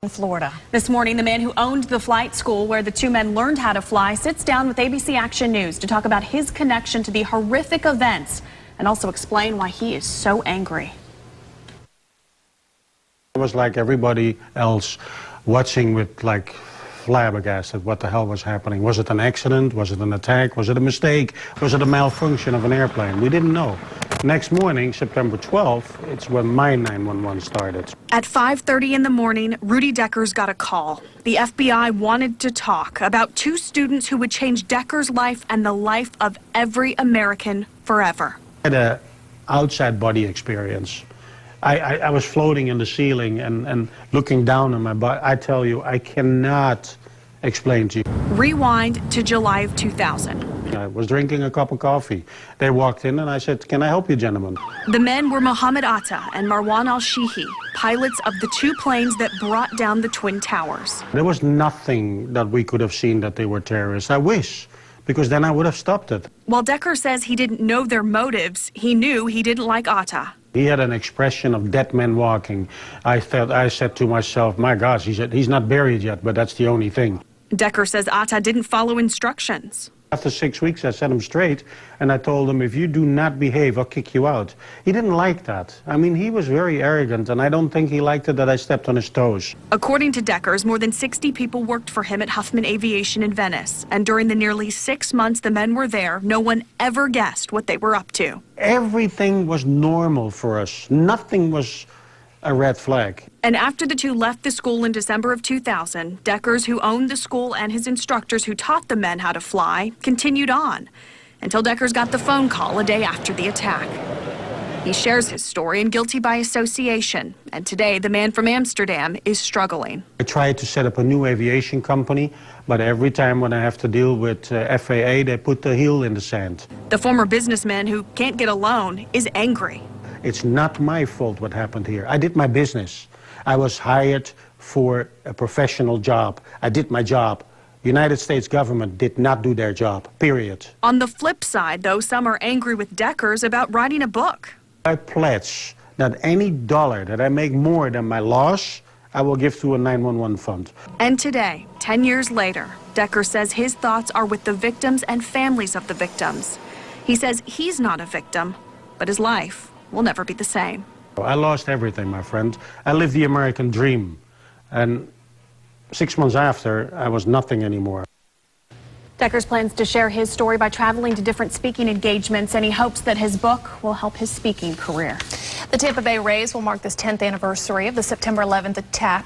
in Florida. This morning, the man who owned the flight school where the two men learned how to fly sits down with ABC Action News to talk about his connection to the horrific events and also explain why he is so angry. It was like everybody else watching with flabbergasted what the hell was happening. Was it an accident? Was it an attack? Was it a mistake? Was it a malfunction of an airplane? We didn't know. Next morning, September 12th, it's when my 911 started. At 5:30 in the morning, Rudi Dekkers got a call. The FBI wanted to talk about two students who would change Dekkers' life and the life of every American forever. I had an outside body experience. I was floating in the ceiling and looking down on my body. I tell you, I cannot explain to you. Rewind to July of 2000. I was drinking a cup of coffee. They walked in and I said, "Can I help you, gentlemen?" The men were Mohammed Atta and Marwan al-Shihi, pilots of the two planes that brought down the Twin Towers. There was nothing that we could have seen that they were terrorists. I wish, because then I would have stopped it. While Dekkers says he didn't know their motives, he knew he didn't like Atta. He had an expression of dead men walking. I said to myself, my gosh, he's not buried yet, but that's the only thing. Dekkers says Atta didn't follow instructions. After 6 weeks, I set him straight, and I told him, if you do not behave, I'll kick you out. He didn't like that. I mean, he was very arrogant, and I don't think he liked it that I stepped on his toes. According to Dekkers, more than 60 people worked for him at Huffman Aviation in Venice. And during the nearly 6 months the men were there, no one ever guessed what they were up to. Everything was normal for us. Nothing was a red flag. And after the two left the school in December of 2000, Dekkers, who owned the school, and his instructors who taught the men how to fly, continued on until Dekkers got the phone call a day after the attack. He shares his story in guilty by association, and today the man from Amsterdam is struggling. I tried to set up a new aviation company, but every time when I have to deal with FAA, they put the heel in the sand. The former businessman who can't get a loan is angry. It's not my fault what happened here. I did my business. I was hired for a professional job. I did my job. United States government did not do their job, period. On the flip side, though, some are angry with Dekkers about writing a book. I pledge that any dollar that I make more than my loss, I will give to a 911 fund. And today, 10 years later, Dekkers says his thoughts are with the victims and families of the victims. He says he's not a victim, but his life will never be the same. I lost everything, my friend. I lived the American dream. And 6 months after, I was nothing anymore. Dekkers plans to share his story by traveling to different speaking engagements, and he hopes that his book will help his speaking career. The Tampa Bay Rays will mark this 10th anniversary of the September 11th attack.